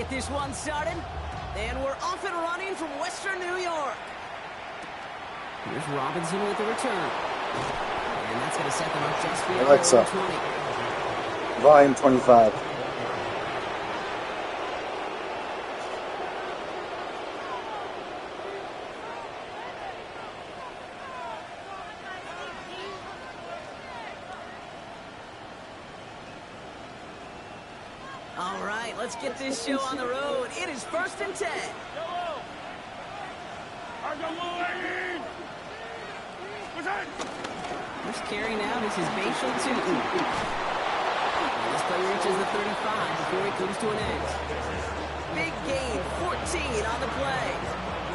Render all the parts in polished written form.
get this one started. And we're off and running from Western New York. Here's Robinson with the return. And that's going to set them up just for Alexa, 20. volume 25. All right, let's get this show on the road. It is 1st and 10. First carry now, this is Bashal Tutin. This play reaches the 35 before he comes to an end. Big gain, 14 on the play.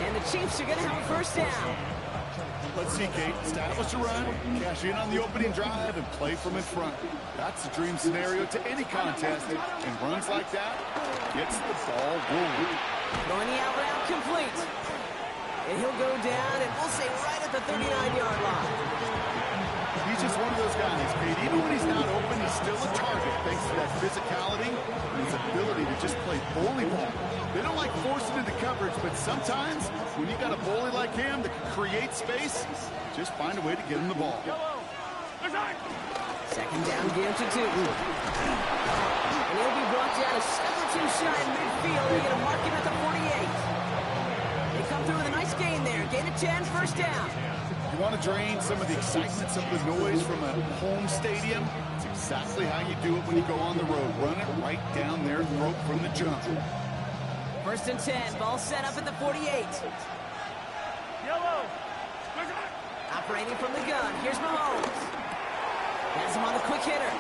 And the Chiefs are going to have a first down. Let's see, Kate. Establish a run, cash in on the opening drive, and play from in front. That's the dream scenario to any contest. And runs like that gets the ball rolling. Going the out route complete. And he'll go down, and we'll say right at the 39-yard line. He's just one of those guys, Kate. Even when he's not open, he's still a target thanks to that physicality and his ability to just play bully ball. They don't like forcing into coverage, but sometimes when you got a bully like him that can create space, just find a way to get him the ball. Second down, give to Tutin. And he'll be brought down a step or two shy in midfield. They're going to mark him at the 48. They come through with a nice gain there. Gain of 10, first down. You want to drain some of the excitement, some of the noise from a home stadium? It's exactly how you do it when you go on the road. Run it right down their throat from the jump. 1st and 10, ball set up at the 48. Operating from the gun, here's Mahomes. Has him on the quick hitter.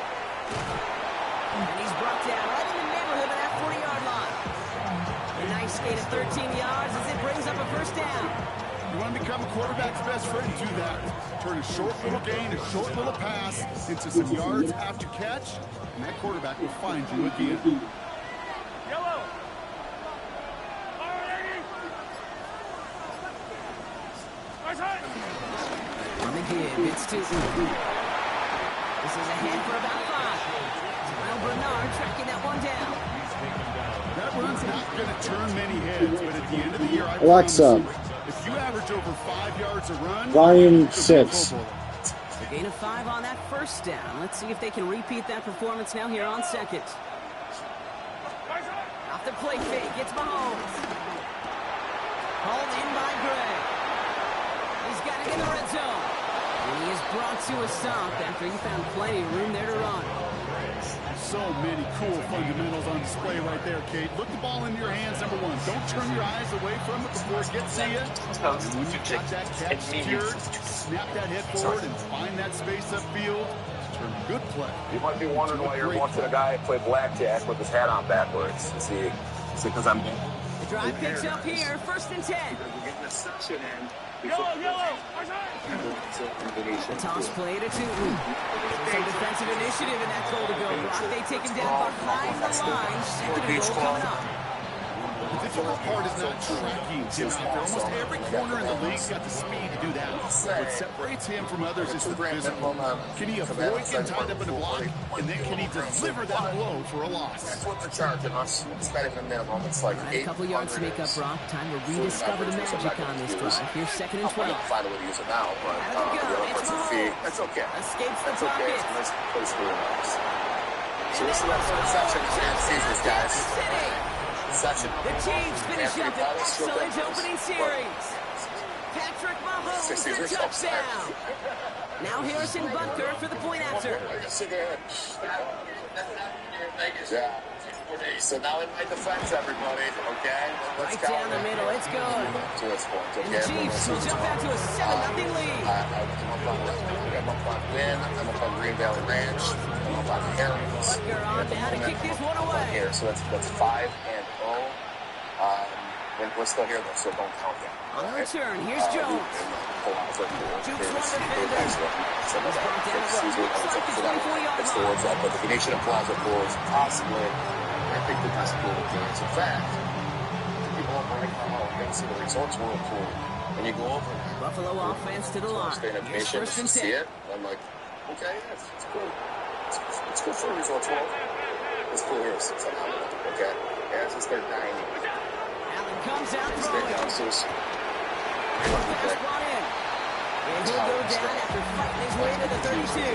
And he's brought down right in the neighborhood of that 40-yard line. A nice gain of 13 yards as it brings up a first down. You want to become a quarterback's best friend, do that. Turn a short little gain, a short little pass into some yards after catch, and that quarterback will find you again. On the give, it's Tutin. This is ahead for about 5. Terrell Bernard tracking that one down. That run's not going to turn many heads, but at the end of the year, I Alexa, promise you, if you average over 5 yards a run, volume 6. A gain of 5 on that first down. Let's see if they can repeat that performance now here on second. Off the play fake, it's Mahomes. Hauled in by Gray. He's got it in the red zone. And he is brought to a stop after he found plenty of room there to run. So many cool fundamentals on display right there, Kate. Look the ball into your hands, number one. Don't turn your eyes away from it before it gets to you. And when you got that catch secured, snap that head forward and find that space upfield. Turn good play. You might be wondering why you're watching a guy play blackjack with his hat on backwards. See, because I'm... The drive picks up here, 1st and 10. The toss play to Tutin. Some defensive initiative in that goal to go block. They take him down behind the line. Second and goal coming up. The difficult part is not tracking Jim out there. Almost every corner in the league's got the speed to do that. What separates him from others is the physical. Can he avoid getting tied up in a block? And then can he deliver that blow for a loss? That's what they're charging us. It's not even minimum. It's like a couple yards to make up, Brock. Time to rediscover the magic on this drive. Here's 2nd and 12. I'm going to find a way to use it now, but the other parts of the feet, that's okay. Escapes the That's okay. pocket. It's a nice place to relax. So this is that section of the season, guys. Section. The Chiefs finish up an excellent opening series. Patrick Mahomes for touchdown. Now Harrison Butker for the point after. Yeah. So now in my defense, everybody, okay? Let's right down the middle, it's good. To this point, okay? And the Chiefs will jump out to a 7-0 lead. I'm up on Wynn, I'm up on Green Valley Ranch, I'm up on Herrings. Butker on now to kick this one away. Here, so that's 5-0. We're still here, though, so don't count that. On the return, here's Jones. Jukes one defender. It's towards that, but the Nation of Plaza Bowl is possibly, I think, the best pool of games. In fact, people don't like how you see the Resorts World Pool. When you go over there, Buffalo offense to the line. Here's 1st and 10. See it? I'm like, okay, it's cool. It's cool for Resorts World. It's cool here, okay? Yeah, it's It's their 90. Allen comes out It's their throwing. youngsters. Pass brought in. And he'll go down after fighting his way to the 32.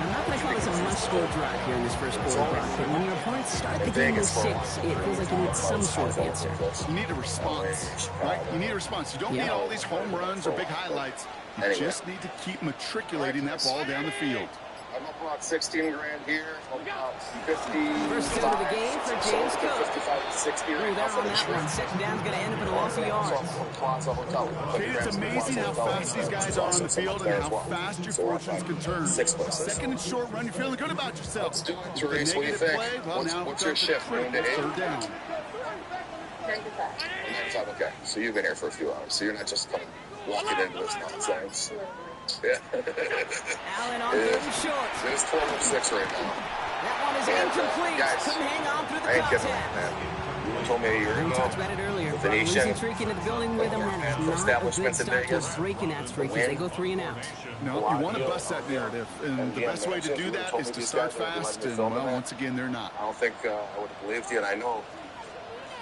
I'm not going to call this a must-score drive here in this first quarter, Brock, but when your opponents start the game with 6, it feels like you need some sort of answer. You need a response, right? You need a response. You don't need all these home runs or big highlights. You just need to keep matriculating that ball down the field. I'm up about 16 grand here. I'm about 50. First hit of the game for James Cook. 55 to 60. Ooh, they're on that one. Second down's going to end up in a loss of yards. Okay, it's amazing how fast these guys are on the field and how fast your fortunes can turn. Second and short run, you're feeling good about yourself. Let's do it, Therese. What do you think? What's your shift? Going to 8? Third down. 9 to 5. Okay, so you've been here for a few hours, so you're not just coming walking into this nonsense. Yeah. Allen on third and short. It's 12-6 right now. That one is incomplete. Guys, couldn't hang on through the I ain't kidding, contact. man. You told me a year We ago. talked about it earlier. The Venetian, Losing streak into the building with them, that is not a good establishments in start to Vegas. breaking that streak as they go 3 and out. No, you want to bust that narrative, and the best way to do that is to start fast, and, well, once again, they're not. I don't think I would have believed you, and I know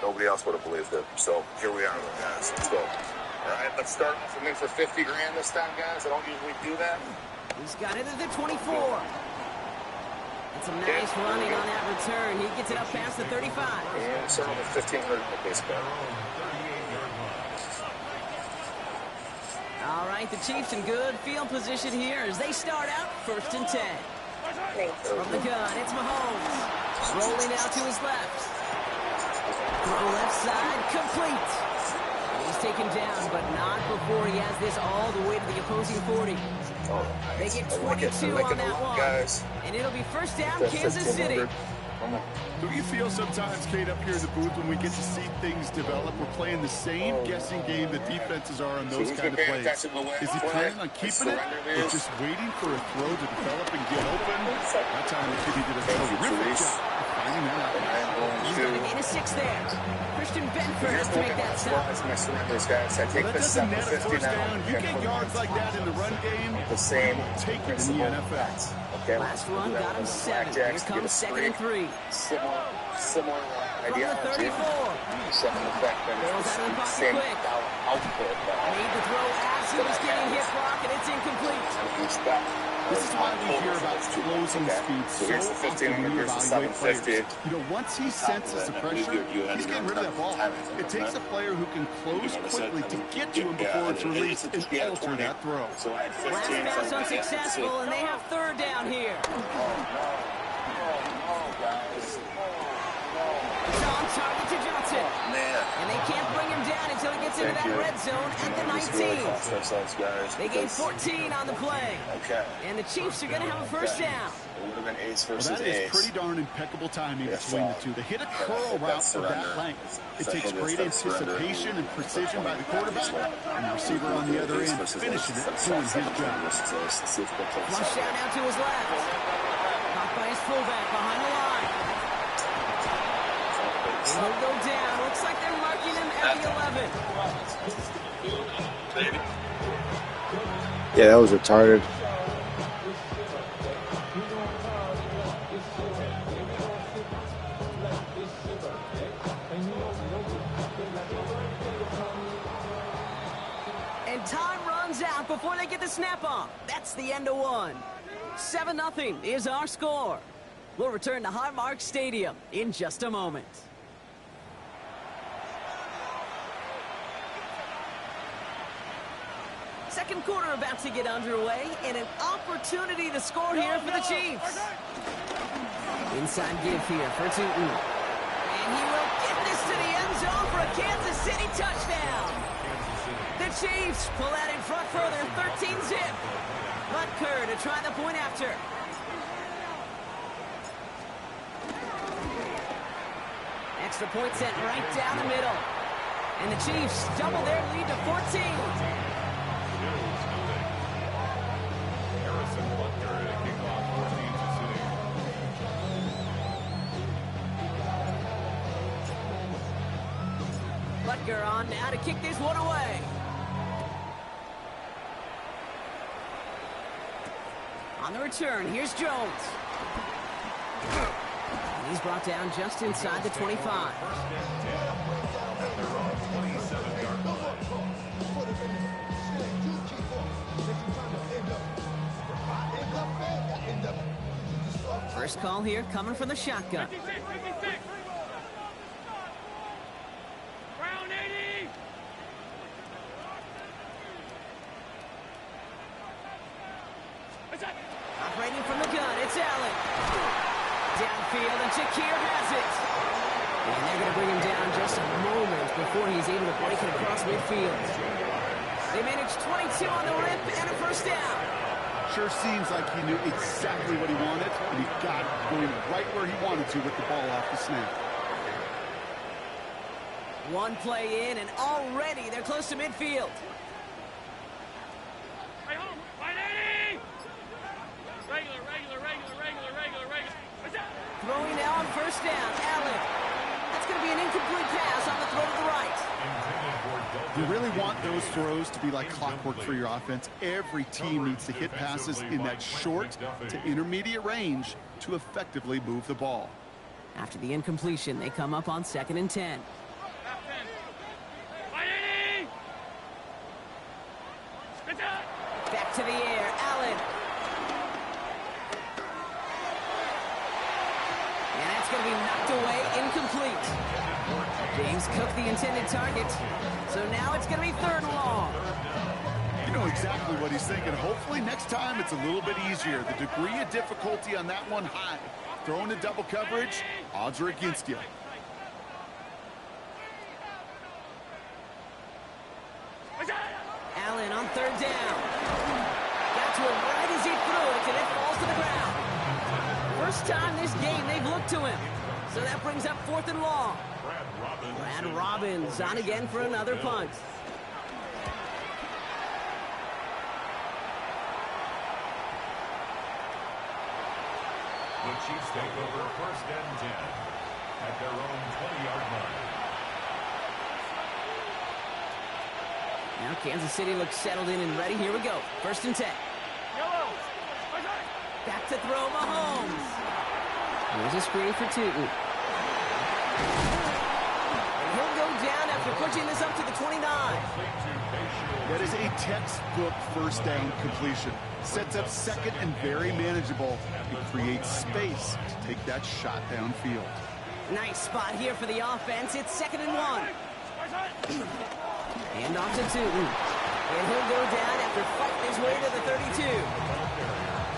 nobody else would have believed it. So here we are, guys. Let's go. All right, let's start off. I'm in for 50 grand this time, guys. I don't usually do that. He's got it at the 24. It's a nice running on that return. He gets it up past the 35. And start off with 1,500 base bet. All right, the Chiefs in good field position here as they start out 1st and 10. From the gun, it's Mahomes. Rolling out to his left. Throw left side, complete. He's taken down, but not before he has this all the way to the opposing 40. They get 22 on that one. And it'll be first down, Kansas City. Do you feel sometimes, Kate, up here in the booth when we get to see things develop, we're playing the same guessing game the defenses are on those kind of plays? Is he planning on keeping it or just waiting for a throw to develop and get open? That time the kid did a terrific job of finding that out. He's going to gain a 6 there. Christian Benford to make that stop. That doesn't net a first down. You get yards like that in the run game, The same take it in the NFL. Last run got him 7. Here comes 2nd and 3. Similar idea. From the 34. Bails out of the pocket Same quick. output. Made the throw as he was getting hit, Brock, and it's incomplete. This is why we hear about closing speed so often when you evaluate players. You know, once he senses the pressure, he's getting rid of that ball. It takes a player who can close quickly to get to him before it's released and alter that throw. Last pass unsuccessful, and they have 3rd down here. It's on target to Johnson. And they can't bring him down until he gets into that red zone at the 19. They gain 14 on the play. And the Chiefs are going to have a first down. Well, that is pretty darn impeccable timing between the two. They hit a curl route for that length. It takes great anticipation and precision by the quarterback, and the receiver on the other end finishing it, doing his job. Flush down now to his left. Caught by his fullback behind the line. He'll go down. Looks like they're marking him at the 11. Yeah, that was retarded. And time runs out before they get the snap off. That's the end of one. 7-0 is our score. We'll return to Highmark Stadium in just a moment. Second quarter about to get underway, and an opportunity to score here for the Chiefs. Inside give here for Tootin. And he will get this to the end zone for a Kansas City touchdown. The Chiefs pull out in front for their 13-zip. Butker to try the point after. Extra point sent right down the middle. And the Chiefs double their lead to 14. Butker on now to kick this one away. On the return, here's Jones. And he's brought down just inside the 25. First call here coming from the shotgun. Operating from the gun, it's Allen. Downfield, and Shakir has it. And they're going to bring him down just a moment before he's able to break it across midfield. They managed 22 on the rip and a first down. Sure seems like he knew exactly what he wanted, and he got it going right where he wanted to with the ball off the snap. One play in, and already they're close to midfield. Throwing now on first down, Allen. That's going to be an incomplete pass on the throw to the right. You really want those throws to be like clockwork for your offense. Every team needs to hit passes in that short to intermediate range to effectively move the ball. After the incompletion, they come up on 2nd and 10. Back to the air, Allen. And that's going to be knocked away, incomplete. James Cook, the intended target. So now it's going to be 3rd and long. You know exactly what he's thinking. Hopefully next time it's a little bit easier. The degree of difficulty on that one high. Throwing to double coverage, odds are against you. Allen on 3rd down. Got to it right as he threw it, and it falls to the ground. First time this game they've looked to him. So that brings up 4th and long. Brad Robbins on again for another punt. The Chiefs take over 1st and 10 at their own 20-yard line. Now Kansas City looks settled in and ready. Here we go. 1st and 10. Back to throw, Mahomes. Here's a screen for Tootin. And he'll go down after pushing this up to the 29. That is a textbook first down completion. Sets up 2nd and very manageable. It creates space to take that shot downfield. Nice spot here for the offense. It's 2nd and 1. Hand off to Tootin. And he'll go down after fighting his way to the 32.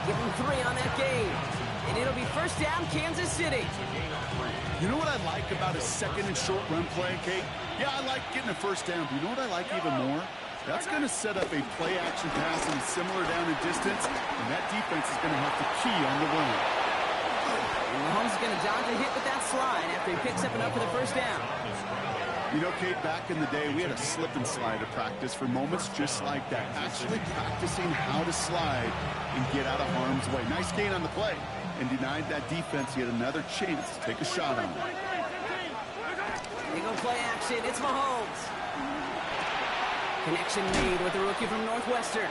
Give him 3 on that game. And it'll be first down, Kansas City. You know what I like about a 2nd and short run play, Kate? Yeah, I like getting a first down. But you know what I like even more? That's going to set up a play-action pass and similar down in distance, and that defense is going to have to key on the run. And Mahomes is going to dodge a hit with that slide after he picks up enough for the first down. You know, Kate, back in the day, we had a slip and slide to practice for moments just like that. Actually practicing how to slide and get out of harm's way. Nice gain on the play, and denied that defense yet another chance to take a shot on it. They go play action. It's Mahomes. Connection made with the rookie from Northwestern.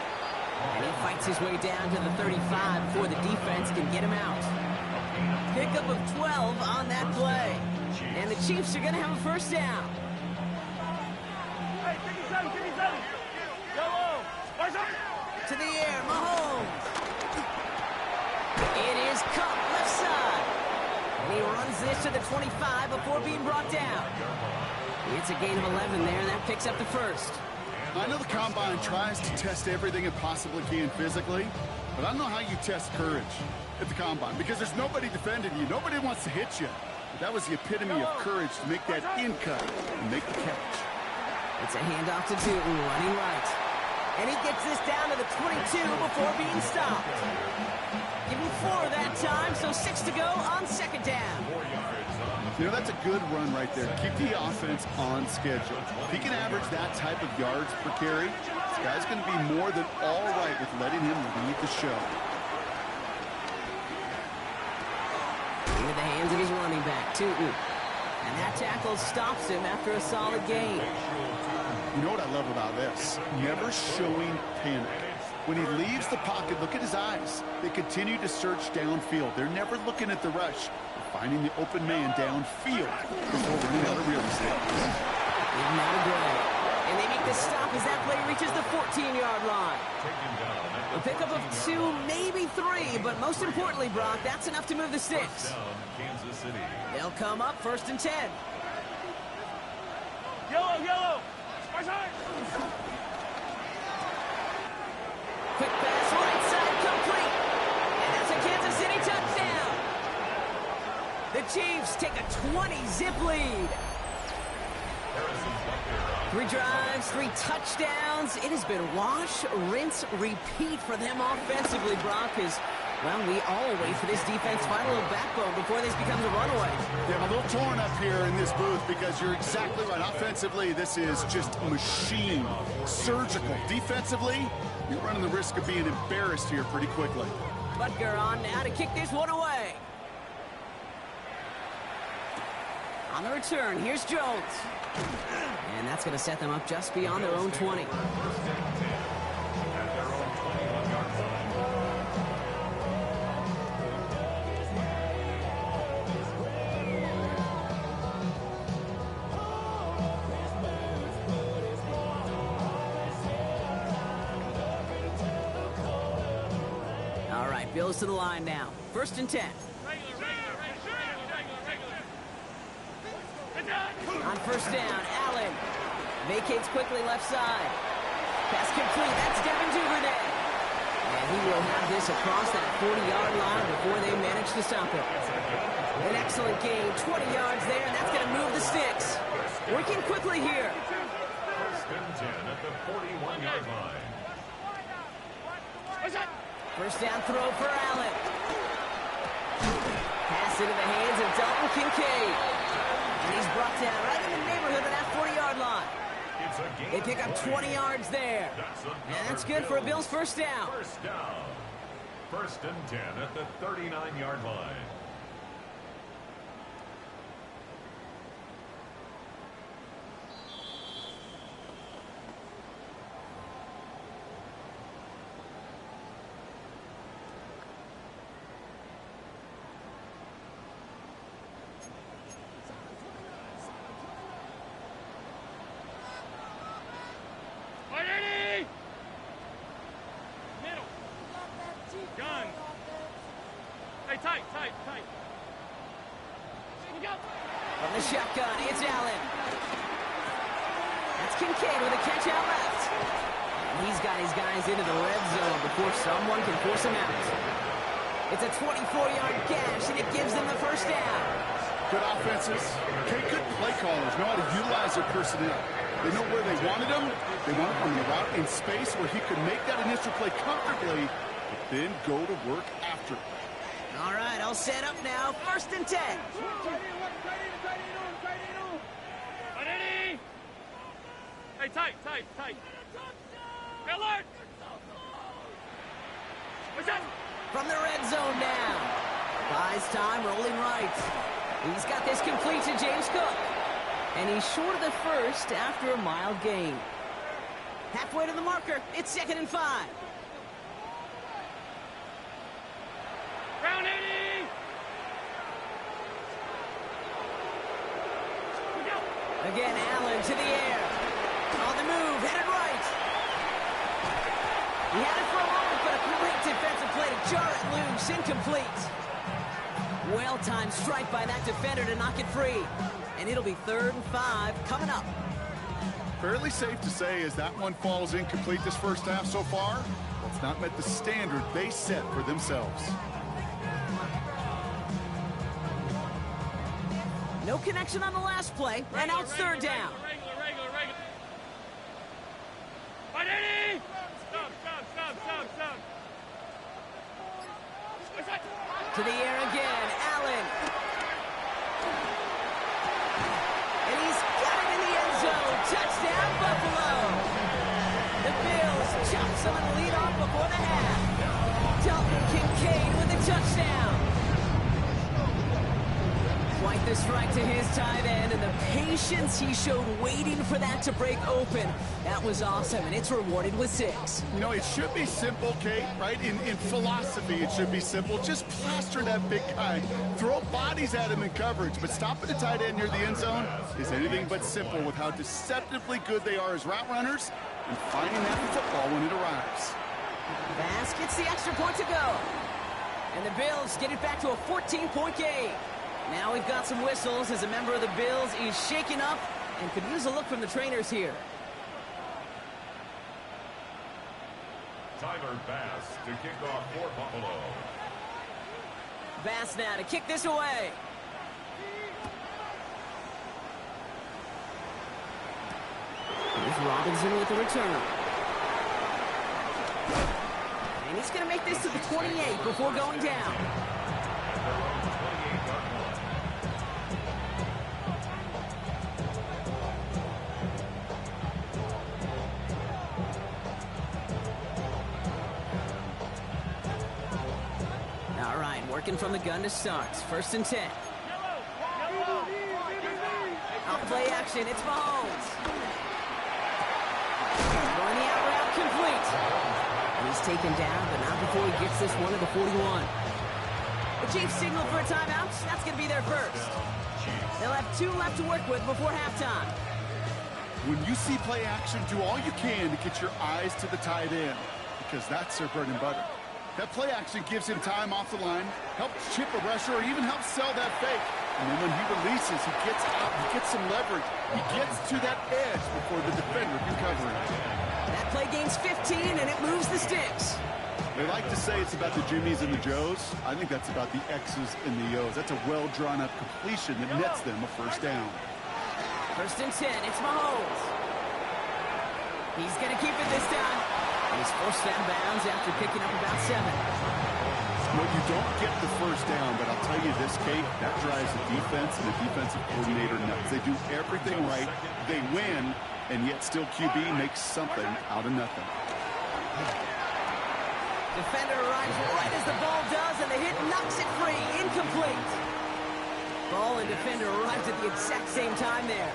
And he fights his way down to the 35 before the defense can get him out. Pickup of 12 on that play. And the Chiefs are going to have a first down. To the air, Mahomes. It is Cup, left side. And he runs this to the 25 before being brought down. It's a gain of 11 there, and that picks up the first. I know the Combine tries to test everything it possibly can physically, but I don't know how you test courage at the Combine, because there's nobody defending you. Nobody wants to hit you. But that was the epitome of courage to make that in cut and make the catch. It's a handoff to Tootin, running right. And he gets this down to the 22 before being stopped. Give him 4 that time, so 6 to go on 2nd down. You know, that's a good run right there. Keep the offense on schedule. If he can average that type of yards per carry, this guy's going to be more than all right with letting him lead the show. Into the hands of his running back, Tootin. And that tackle stops him after a solid gain. You know what I love about this? Never showing panic. When he leaves the pocket, look at his eyes. They continue to search downfield. They're never looking at the rush. They're finding the open man downfield before running out of real estate. Even out of Gray. And they make the stop as that play reaches the 14-yard line. A pickup of 2, maybe 3, but most importantly, Brock, that's enough to move the sticks. Kansas City. They'll come up 1st and 10. Yellow, yellow. Quick pass, right side, complete. And that's a Kansas City touchdown. The Chiefs take a 20-zip lead. 3 drives, 3 touchdowns. It has been wash, rinse, repeat for them offensively, Brock, because, well, we all wait for this defense to find a little backbone before this becomes a runaway. Yeah, I'm a little torn up here in this booth because you're exactly right. Offensively, this is just a machine. Surgical. Defensively, you're running the risk of being embarrassed here pretty quickly. Butker on now to kick this one away. On the return, here's Jones. And that's going to set them up just beyond their own 20. All right, Bills to the line now. 1st and 10. On 1st down, Allen vacates quickly left side. Pass complete. That's Devin Duvernay. And he will have this across that 40-yard line before they manage to stop it. An excellent gain, 20 yards there, and that's going to move the sticks. Working quickly here. 1st and 10 at the 41-yard line. 1st down throw for Allen. Pass into the hands of Dalton Kincaid. And he's brought down right in the neighborhood of that 40-yard line. They pick up 20 yards there. And that's good for a Bills 1st down. 1st down. 1st and 10 at the 39-yard line. Tight. From the shotgun, it's Allen. That's Kincaid with a catch out left. And he's got his guys into the red zone before someone can force him out. It's a 24-yard gash, and it gives them the 1st down. Good offenses. Okay, good play callers know how to utilize their personnel. They know where they wanted him. They wanted him in the route in space where he could make that initial play comfortably, but then go to work after it. All right, all set up now. 1st and 10. Hey, tight. Alert! From the red zone now. Buys time, rolling right. He's got this complete to James Cook. And he's short of the 1st after a mild gain. Halfway to the marker, it's 2nd and 5. Round 80! Again, Allen to the air. On the move, headed right. He had it for a moment, but a great defensive play to jar it loose, incomplete. Well-timed strike by that defender to knock it free. And it'll be 3rd and 5 coming up. Fairly safe to say as that one falls incomplete this 1st half so far, it's not met the standard they set for themselves. No connection on the last play, and now it's 3rd down. Regular. Fight Eddie! Stop. To the air again, Allen. And he's got it in the end zone. Touchdown, Buffalo. The Bills chop some of the lead off before the half. Dalton Kincaid with a touchdown. Quite the strike to his tight end, and the patience he showed waiting for that to break open. That was awesome, and it's rewarded with 6. You know, it should be simple, Kate, right? In philosophy, it should be simple. Just plaster that big guy. Throw bodies at him in coverage, but stopping the tight end near the end zone is anything but simple with how deceptively good they are as route runners and finding that football when it arrives. Bass gets the extra point to go. And the Bills get it back to a 14-point game. Now we've got some whistles as a member of the Bills is shaken up and could use a look from the trainers here. Tyler Bass to kick off for Buffalo. Bass now to kick this away. Here's Robinson with the return. And he's going to make this to the 28 before going down. All right, working from the gun to start. 1st and 10. Out play action, it's Mahomes. Going the out route, complete. And he's taken down, but not before he gets this one to the 41. The Chiefs signal for a timeout. That's going to be their first. They'll have 2 left to work with before halftime. When you see play action, do all you can to get your eyes to the tight end, because that's their bread and butter. That play action gives him time off the line, helps chip a rusher, or even helps sell that fake. And then when he releases, he gets out, he gets some leverage. He gets to that edge before the defender can cover it. That play gains 15, and it moves the sticks. They like to say it's about the Jimmies and the Joes. I think that's about the X's and the O's. That's a well-drawn-up completion that nets them a 1st down. 1st and 10, it's Mahomes. He's going to keep it this time. And he's forced out of bounds after picking up about 7. Well, you don't get the 1st down, but I'll tell you this, Kate, that drives the defense and the defensive coordinator nuts. They do everything right, they win, and yet still QB makes something out of nothing. Defender arrives right as the ball does, and the hit knocks it free. Incomplete. Ball and defender arrives at the exact same time there.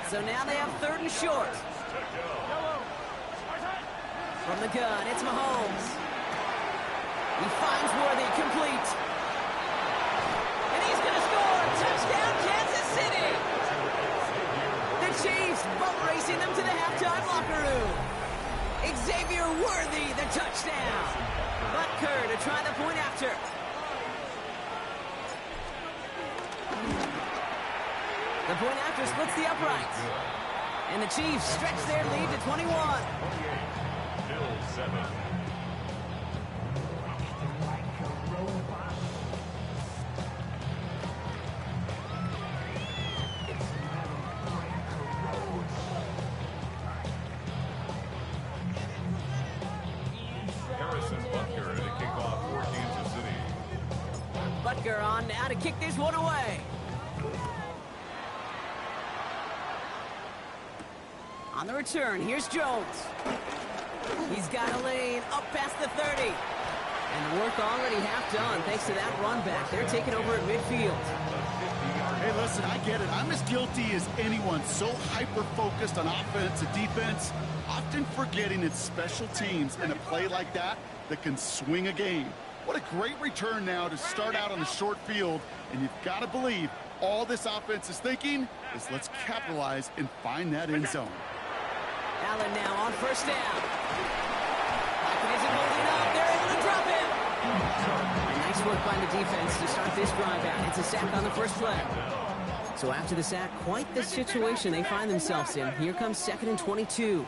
So now they have 3rd and short. From the gun, it's Mahomes. He finds Worthy, complete. And he's going to score! Touchdown, Kansas City! The Chiefs boat racing them to the halftime locker room. Xavier Worthy, the touchdown. Butker to try the point after. The point after splits the uprights. And the Chiefs stretch their lead to 21. Bills 7. Harrison Butker to kick off for Kansas City. Butker on now to kick this one away. On the return, here's Jones. He's got a lane up past the 30. And the work already half done thanks to that run back. They're taking over at midfield. Hey, listen, I get it. I'm as guilty as anyone. So hyper-focused on offense and defense, often forgetting it's special teams in a play like that that can swing a game. What a great return now to start out on the short field. And you've got to believe all this offense is thinking is let's capitalize and find that end zone. Allen now on 1st down. Lockett isn't holding up. They're able to drop him. Nice work by the defense to start this drive out. It's a sack on the first play. So after the sack, quite the situation they find themselves in. Here comes 2nd and 22.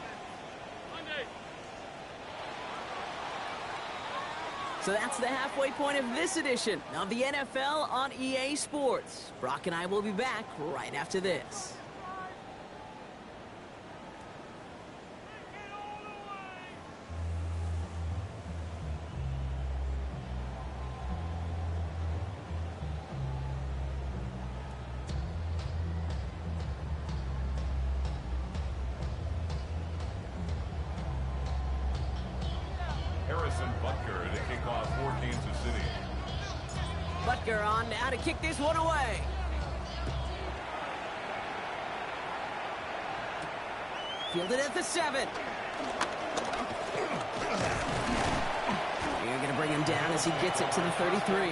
So that's the halfway point of this edition of the NFL on EA Sports. Brock and I will be back right after this. Harrison Butker to kick off for Kansas City. Butker on now to kick this one away. Fielded at the 7. You're going to bring him down as he gets it to the 33.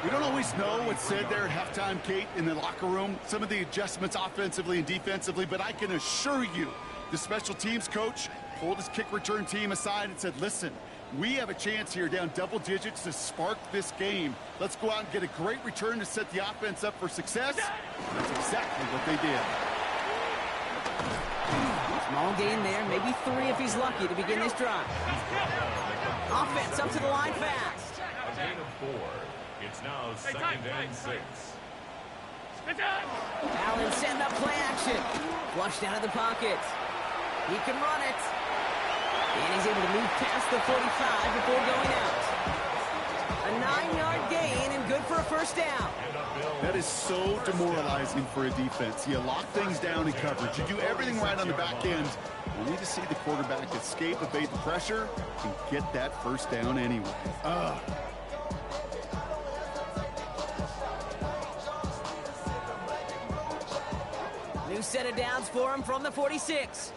We don't always know what's said there at halftime, Kate, in the locker room. Some of the adjustments offensively and defensively, but I can assure you the special teams coach pulled his kick return team aside and said, listen, we have a chance here down double digits to spark this game. Let's go out and get a great return to set the offense up for success. And that's exactly what they did. Small gain there, maybe 3 if he's lucky to begin this drive. Offense up to the line fast. A gain of 4. It's now 2nd and 6. Allen setting up play action. Flushed out of the pocket. He can run it. And he's able to move past the 45 before going out. A 9-yard gain and good for a first down. That is so demoralizing for a defense. You lock things down in coverage. You do everything right on the back end. You need to see the quarterback escape, evade the pressure, and get that first down anyway. New set of downs for him from the 46.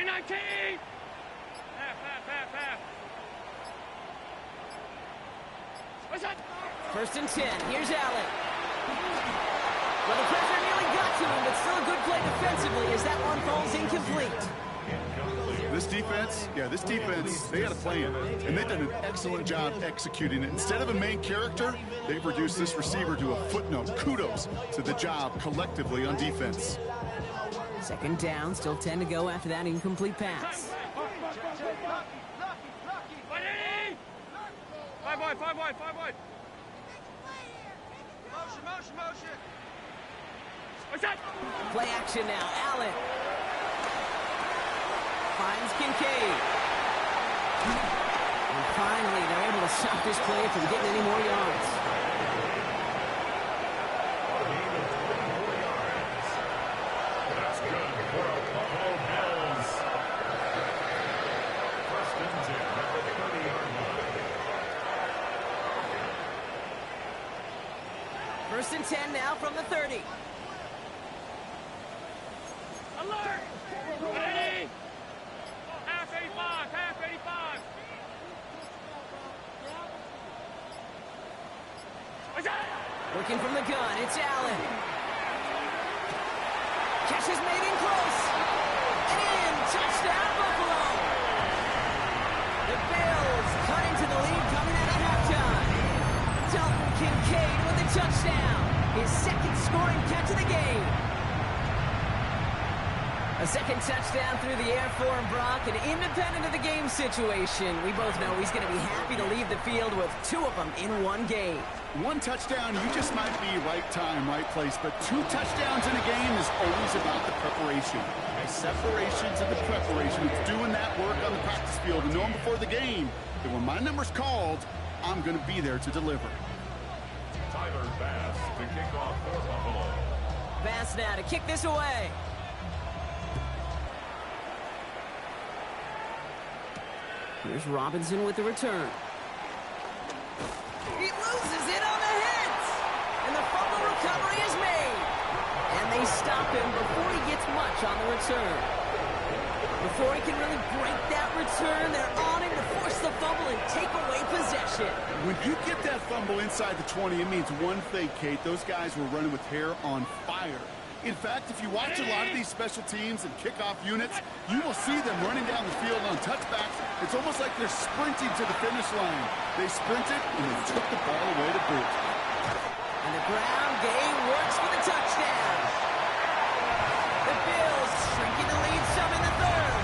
19! Half. What's that? 1st and 10. Here's Allen. Well, the pressure nearly got to him, but still a good play defensively as that one falls incomplete. This defense, they had a plan, and they've done an excellent job executing it. Instead of a main character, they've reduced this receiver to a footnote. Kudos to the job collectively on defense. 2nd down, still 10 to go after that incomplete pass. 5 wide. Motion. What's that? Play action now. Allen finds Kincaid. And finally, they're able to stop this play from getting any more yards. That's good for a Buffalo Bills. 1st and 10 at the 30-yard line. 1st and 10 now from the 30. Alert! Ready! Half 85. What's that? Working from the gun, it's Allen. Catch is made in close. And in, touchdown Buffalo. The Bills cut into the lead coming out of halftime. Dalton Kincaid with a touchdown. His 2nd scoring catch of the game. A 2nd touchdown through the air for him, Brock, and independent of the game situation, we both know he's going to be happy to leave the field with 2 of them in one game. 1 touchdown, you just might be right time, right place, but 2 touchdowns in a game is always about the preparation. The separation to the preparation. It's doing that work on the practice field and knowing before the game that when my number's called, I'm going to be there to deliver. Tyler Bass to kick off for Buffalo. Bass now to kick this away. Here's Robinson with the return. He loses it on the hit. And the fumble recovery is made. And they stop him before he gets much on the return. Before he can really break that return, they're on him to force the fumble and take away possession. When you get that fumble inside the 20, it means one thing, Kate. Those guys were running with hair on fire. In fact, if you watch a lot of these special teams and kickoff units, you will see them running down the field on touchbacks. It's almost like they're sprinting to the finish line. They sprinted, and they took the ball away to boot. And the ground game works for the touchdown. The Bills shrinking the lead some in the 3rd.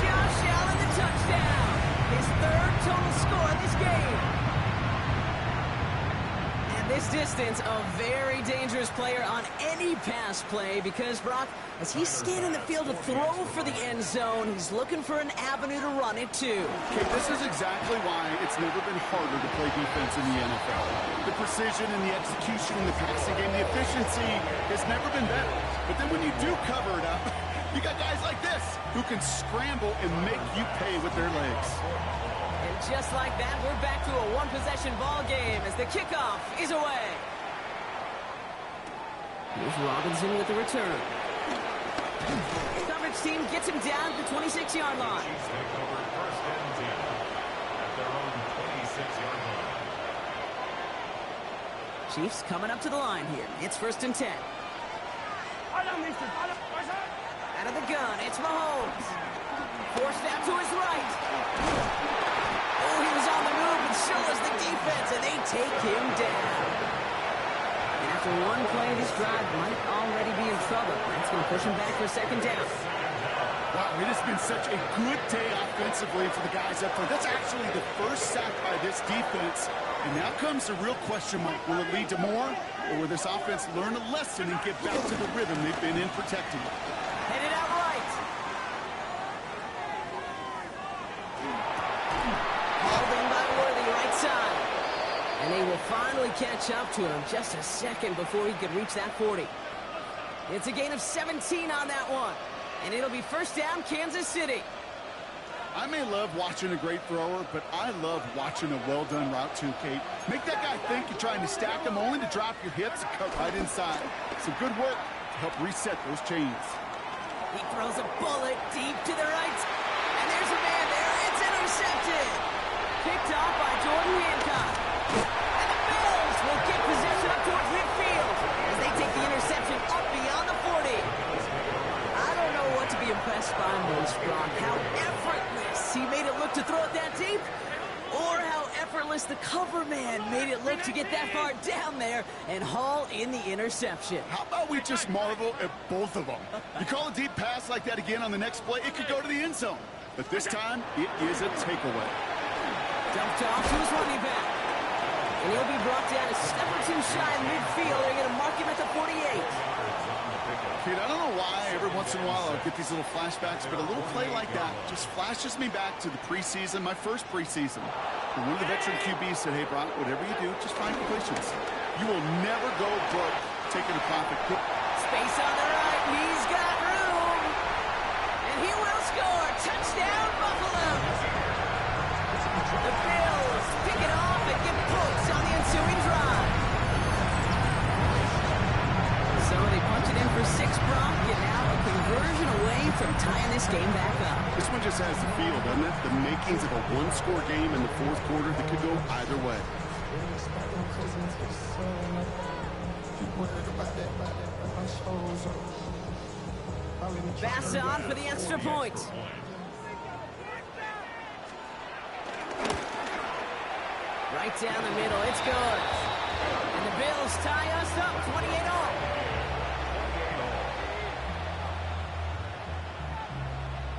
Josh Allen the touchdown. His 3rd total score of this game. And this distance, a very dangerous player on any pass play because, Brock, as he's scanning the field to throw for the end zone, he's looking for an avenue to run it too. Okay, this is exactly why it's never been harder to play defense in the NFL. The precision and the execution in the passing game, the efficiency has never been better. But then when you do cover it up, you got guys like this who can scramble and make you pay with their legs. And just like that, we're back to a one-possession ball game as the kickoff is away. Here's Robinson with the return. Coverage team gets him down at the 26-yard line. Chiefs take over first and 10 at their own 26-yard line. Chiefs coming up to the line here. It's first and 10. Out of the gun, it's Mahomes. Forced out to his right. Oh, he was on the move, and so was the defense, and they take him down. And after one play, this drive might already be in trouble. That's going to push him back for a second down. Wow, it has been such a good day offensively for the guys up front. That's actually the first sack by this defense. And now comes the real question mark. Will it lead to more? Or will this offense learn a lesson and get back to the rhythm they've been in protecting? Headed out right. Holding by Worthy right side. And they will finally catch up to him just a second before he could reach that 40. It's a gain of 17 on that one. And it'll be first down, Kansas City. I may love watching a great thrower, but I love watching a well-done route too, Kate. Make that guy think you're trying to stack him, only to drop your hips and cut right inside. Some good work to help reset those chains. He throws a bullet deep to the right. And there's a man there. It's intercepted. Picked off by Jordan Hancock. And the Bills will get possession up towards midfield as they take the interception up beyond the 40. I don't know what to be impressed by most, Ron. How effortless he made it look to throw it that deep, or how effortless the cover man made it look to get that far down there and haul in the interception. How about we just marvel at both of them? You call a deep pass like that again on the next play, it could go to the end zone. But this time, it is a takeaway. Dumped off to his running back. And he'll be brought down a step or two shy in midfield. They're going to mark him at the 48. Kate, I don't know why every once in a while I'll get these little flashbacks, but a little play like that just flashes me back to the preseason, my first preseason. And one of the veteran QBs said, hey, Brock, whatever you do, just find completions. You will never go broke taking a profit. Space on the right. He's got room. And he will score. Touchdown, Buffalo. The Bills pick it off and get points on the ensuing drive. So they punch it in for 6, Brock, and now a conversion away from tying this game back up. This one just has the feel, doesn't it? The makings of a one-score game in the fourth quarter that could go either way. Pass on for the extra point. Right down the middle, it's good. And the Bills tie us up 28-all.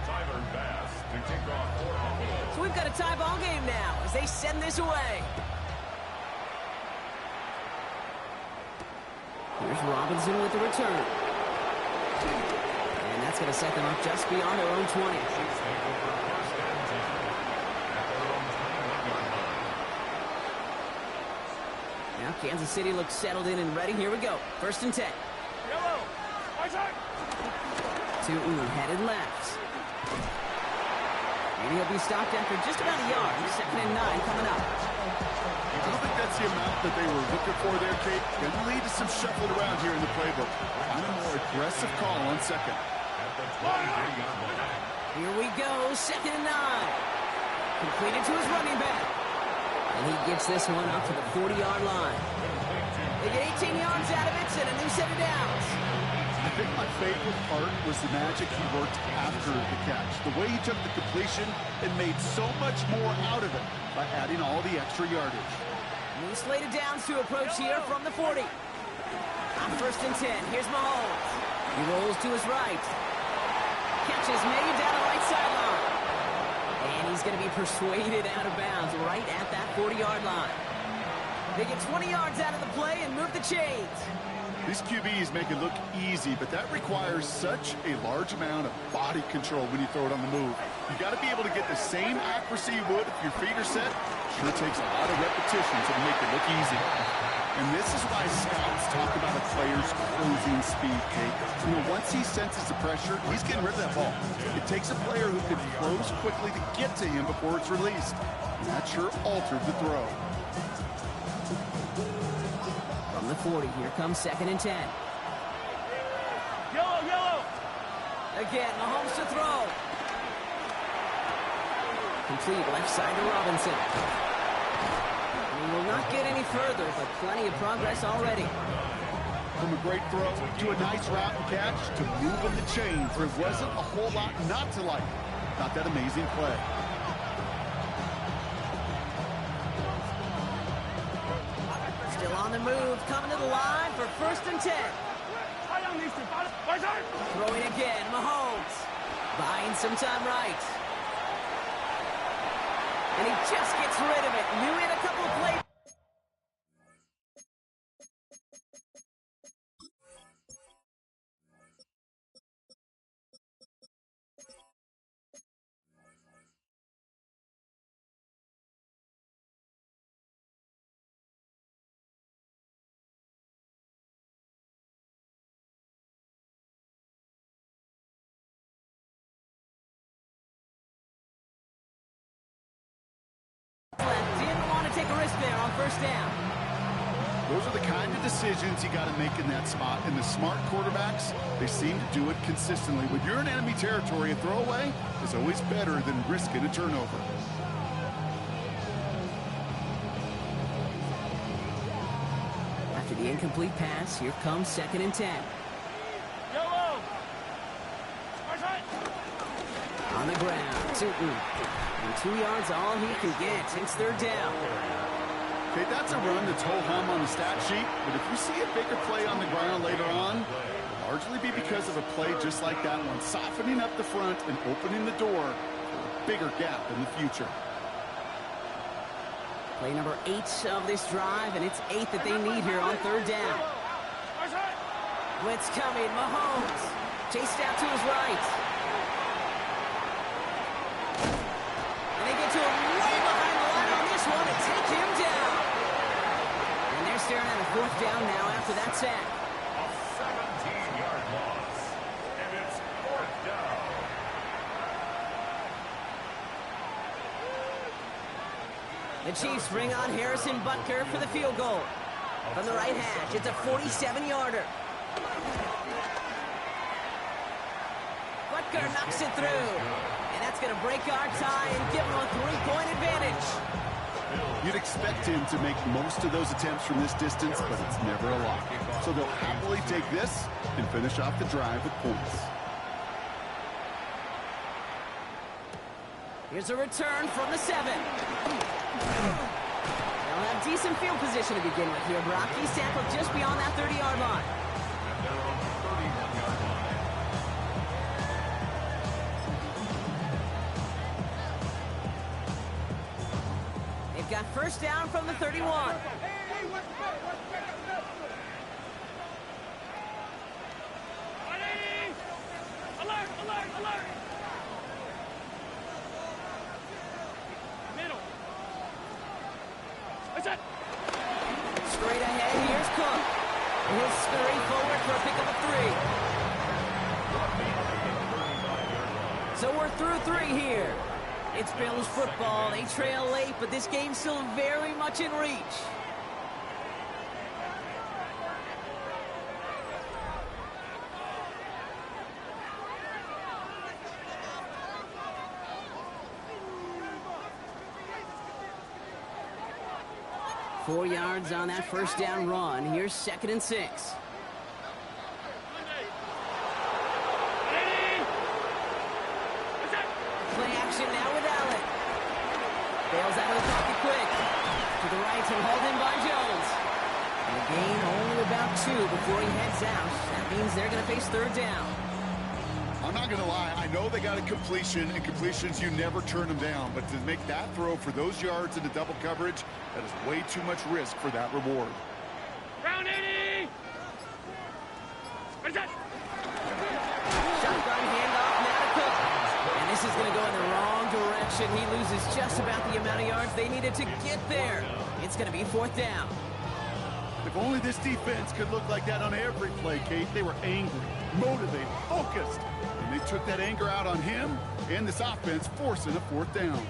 Tyler Bass to kick off for Buffalo. So we've got a tie ball game now as they send this away. Here's Robinson with the return. And that's going to set them up just beyond their own 20. Chiefs take over first and 10 at their own 21-yard line. Now Kansas City looks settled in and ready. Here we go. First and 10. Yellow. Tutu headed left. And he'll be stopped after just about a yard. Second and 9 coming up. I don't think that's the amount that they were looking for there, Kate. Going to lead to some shuffling around here in the playbook. Find a more aggressive call on second. At the 23-yard line. Here we go. Second and 9. Completed to his running back. And he gets this one up to the 40-yard line. They get 18 yards out of it and a new set of downs. I think my favorite part was the magic he worked after the catch. The way he took the completion and made so much more out of it by adding all the extra yardage. New slate of downs to approach here from the 40. On first and 10, here's Mahomes. He rolls to his right. Catch is made down the right sideline. And he's going to be persuaded out of bounds right at that 40-yard line. They get 20 yards out of the play and move the chains. These QBs make it look easy, but that requires such a large amount of body control when you throw it on the move. You got to be able to get the same accuracy you would if your feet are set. Sure takes a lot of repetitions to make it look easy. And this is why scouts talk about a player's closing speed, Kate. You know, once he senses the pressure, he's getting rid of that ball. It takes a player who can close quickly to get to him before it's released. And that sure altered the throw. From the 40, here comes second and 10. Again, Mahomes to throw. Complete left side to Robinson. He will not get any further, but plenty of progress already. From a great throw to a nice route and catch to moving the chains, there wasn't a whole lot not to like. Not that amazing play. Still on the move, coming to the line for 1st and 10. Throwing again, Mahomes. Buying some time right. And he just gets rid of it. Knew he had a couple of plays. Didn't want to take a risk there on 1st down. Those are the kind of decisions you got to make in that spot. And the smart quarterbacks, they seem to do it consistently. When you're in enemy territory, a throwaway is always better than risking a turnover. After the incomplete pass, here comes 2nd and 10. On the ground, Tootin. And 2 yards all he can get. It's 3rd down. Okay, that's a run that's ho-hum on the stat sheet, but if you see a bigger play on the ground later on, it'll largely be because of a play just like that one, softening up the front and opening the door for a bigger gap in the future. Play number 8 of this drive, and it's 8 that they need here on 3rd down. Blitz coming, Mahomes. Chased out to his right. And they get to him way behind the line on this one and take him down. And they're staring at a 4th down now after that sack. A 17-yard loss. And it's 4th down. The Chiefs bring on Harrison Butker for the field goal. From the right hash, it's a 47-yarder. Butker knocks it through. And that's going to break our tie and give them a 3-point advantage. You'd expect him to make most of those attempts from this distance, but it's never a lot. So they'll happily take this and finish off the drive with points. Here's a return from the 7. They'll have decent field position to begin with here, Brock. He's tackled just beyond that 30-yard line. They've got 1st down from the 31. Alert, alert, alert! Middle. What's that? Straight ahead, here's Cook. He'll scurry forward for a pickup of 3. So we're through 3 here. It's Bills football. They trail late, but this game's still very much in reach. Four yards on that 1st down run. Here's 2nd and 6. Play action now with Allen. Bails out of the pocket quick. To the right and hauled in by Jones. And a gain only about 2 before he heads out. That means they're going to face 3rd down. I'm not going to lie. I know they got a completion, and completions, you never turn them down. But to make that throw for those yards into double coverage, that is way too much risk for that reward. Round 80! What's that? Shotgun handoff now to Cook. And this is going to go in the wrong direction. He loses just about the amount of yards they needed to get there. It's going to be 4th down. If only this defense could look like that on every play, Kate. They were angry, motivated, focused. And they took that anger out on him and this offense, forcing a 4th down.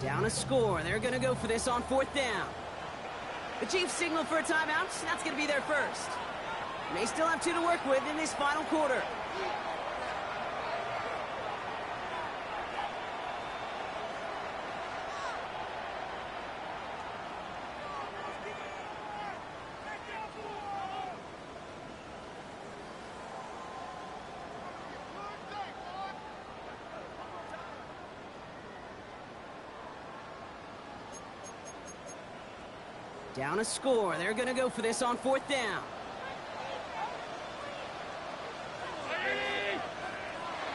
Down a score. They're going to go for this on 4th down. The Chiefs signal for a timeout. That's going to be their first. They still have 2 to work with in this final quarter. Down a score. They're going to go for this on 4th down.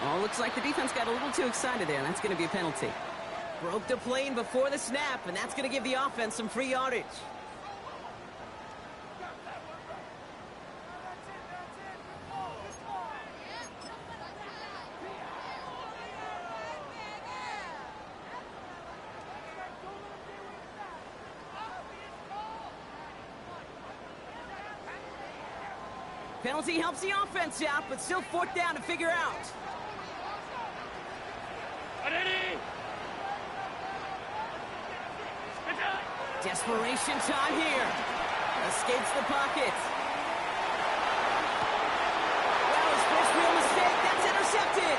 Oh, looks like the defense got a little too excited there, and that's going to be a penalty. Broke the plane before the snap, and that's going to give the offense some free yardage. Penalty helps the offense out, but still 4th down to figure out. Desperation time here. Escapes the pocket. That was first real mistake. That's intercepted.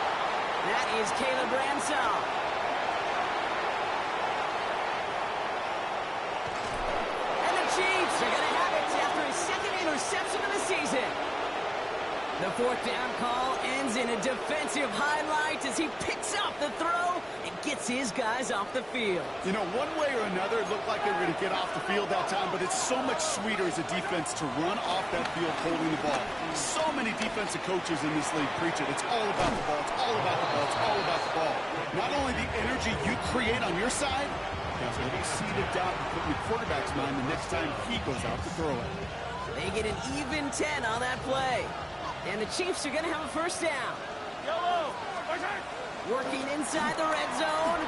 That is Caleb Ransall. And the Chiefs are going to have it after his 2nd interception of the season. The 4th down call ends in a defensive highlight as he picks up the throw and gets his guys off the field. You know, one way or another, it looked like they were going to get off the field that time, but it's so much sweeter as a defense to run off that field holding the ball. So many defensive coaches in this league preach it. It's all about the ball. It's all about the ball. It's all about the ball. Not only the energy you create on your side, there's a little seed of doubt you put in the quarterback's mind the next time he goes out to throw it. They get an even 10 on that play. And the Chiefs are going to have a 1st down. Working inside the red zone.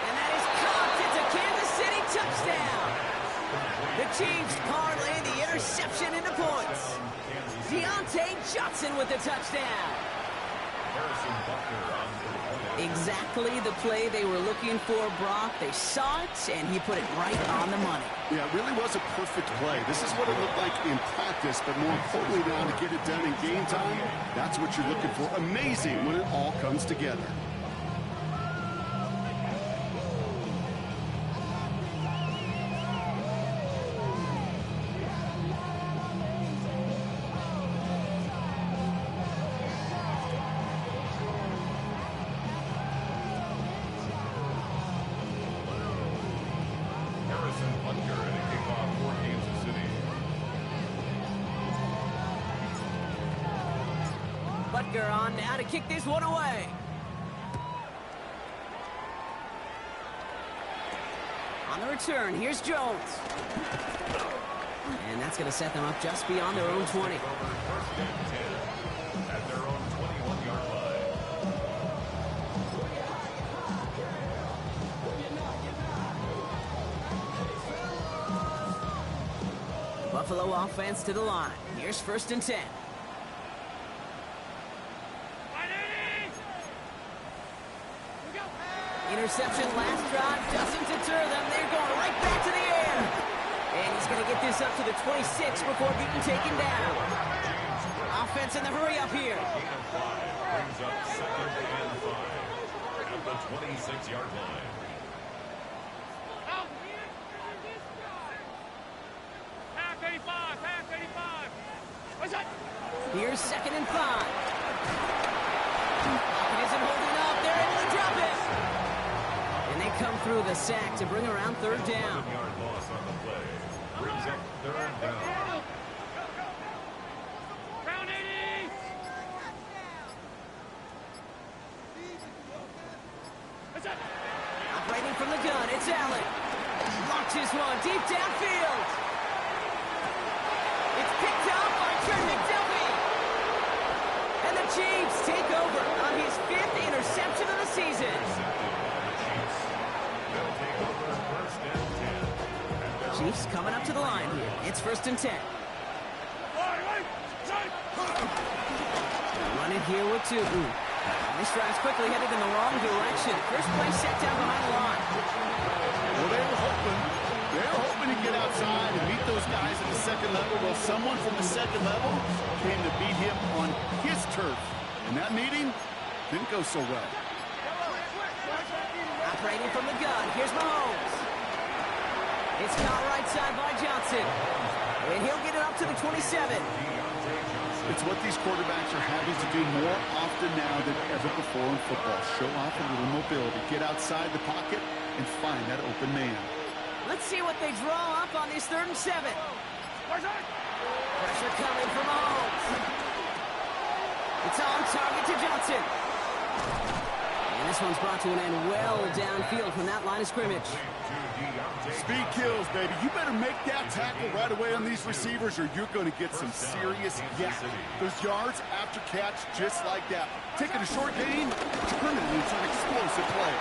And that is caught. It's a Kansas City touchdown. The Chiefs parlay the interception into points. Deontay Johnson with the touchdown. Exactly the play they were looking for, Brock. They saw it, and he put it right on the money. Yeah, it really was a perfect play. This is what it looked like in practice, but more importantly now to get it done in game time, that's what you're looking for. Amazing when it all comes together. Butker on now to kick this one away. On the return, here's Jones. And that's going to set them up just beyond their own 20. At their own 21-yard line. Buffalo offense to the line. Here's 1st and 10. Interception last drive doesn't deter them. They're going right back to the air. And he's going to get this up to the 26 before being taken down. Offense in the hurry up here. Gain of 5 brings up 2nd and 5 at the 26-yard line. Half 85, half 85. What's that? Here's 2nd and 5. It isn't holding up. They're able to drop it. And they come through the sack to bring around 3rd down. 7-yard loss on the play. Brings up 3rd down. Round 80. What's that? Operating from the gun, it's Allen. Launches one deep downfield. It's picked up by Trent McDuffie. And the Chiefs take over on his 5th interception of the season. Chiefs coming up to the line here. It's 1st and 10. Run it here with 2. This drive's quickly headed in the wrong direction. First play set down behind the line. Well, they were hoping They're hoping to get outside and meet those guys at the second level. Well, someone from the second level came to beat him on his turf. And that meeting didn't go so well. Operating from the gun, here's Mahomes. It's caught right side by Johnson. And he'll get it up to the 27. It's what these quarterbacks are having to do more often now than ever before in football. Show off a little mobility. Get outside the pocket and find that open man. Let's see what they draw up on this 3rd and 7. Pressure coming from Mahomes. It's on target to Johnson. And this one's brought to an end well downfield from that line of scrimmage. Speed kills, baby. You better make that tackle right away on these receivers or you're going to get some serious yak. Those yards after catch just like that. Taking a short gain, turning it into an explosive play.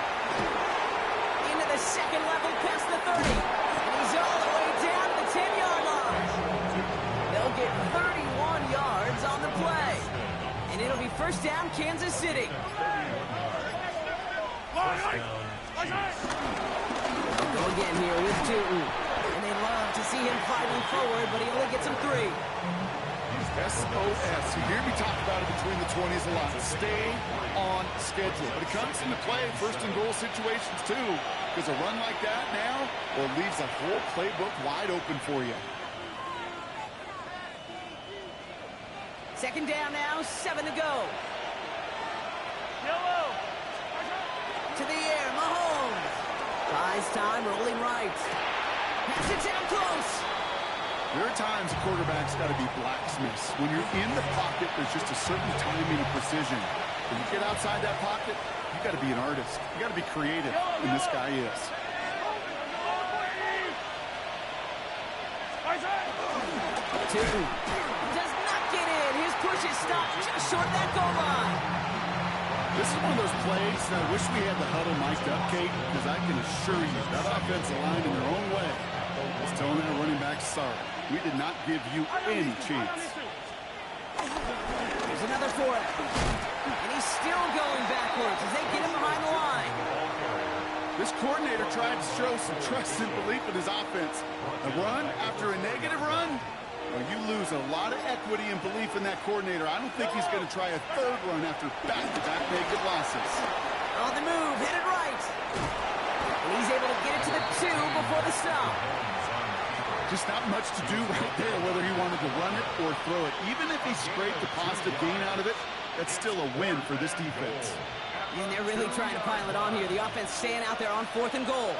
Into the second level past the 30. And he's all the way down to the 10-yard line. They'll get 31 yards on the play. And it'll be first down, Kansas City. They'll go again here with Newton. And they love to see him fighting forward, but he only gets him 3. SOS. You hear me talk about it between the 20s a lot. Stay on schedule. But it comes into play first and goal situations too. Because a run like that now, well, leaves a whole playbook wide open for you. Second down now, 7 to go. To the air, Mahomes. Buys time, rolling right. Pass it down close. There are times a quarterback's got to be blacksmiths. When you're in the pocket, there's just a certain timing and precision. When you get outside that pocket, you got to be an artist. You got to be creative, and this guy is. Newton does not get in. His push is stopped just short of that goal line. This is one of those plays that I wish we had the huddle mic'd up, Kate, because I can assure you that offensive line in their own way is telling their running back, sorry, we did not give you any chance. There's another for it. And he's still going backwards as they get him behind the line. This coordinator tried to show some trust and belief in his offense. A run after a negative run, well, you lose a lot of equity and belief in that coordinator. I don't think he's going to try a 3rd run after back-to-back negative losses. On the move, hit it right. And he's able to get it to the 2 before the stop. Just not much to do right there, whether he wanted to run it or throw it. Even if he scraped a positive gain out of it, that's still a win for this defense. And they're really trying to pile it on here. The offense staying out there on 4th and goal.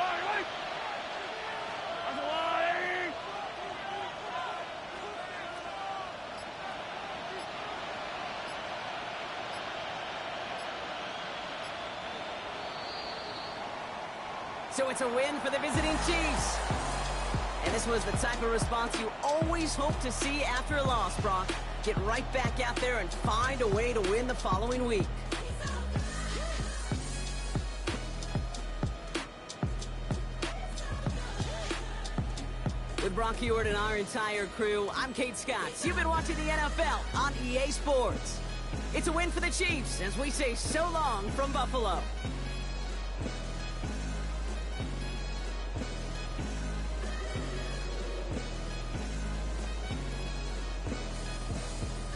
So it's a win for the visiting Chiefs. And this was the type of response you always hope to see after a loss, Brock. Get right back out there and find a way to win the following week. With Brock Huard and our entire crew, I'm Kate Scotts. You've been watching the NFL on EA Sports. It's a win for the Chiefs as we say so long from Buffalo.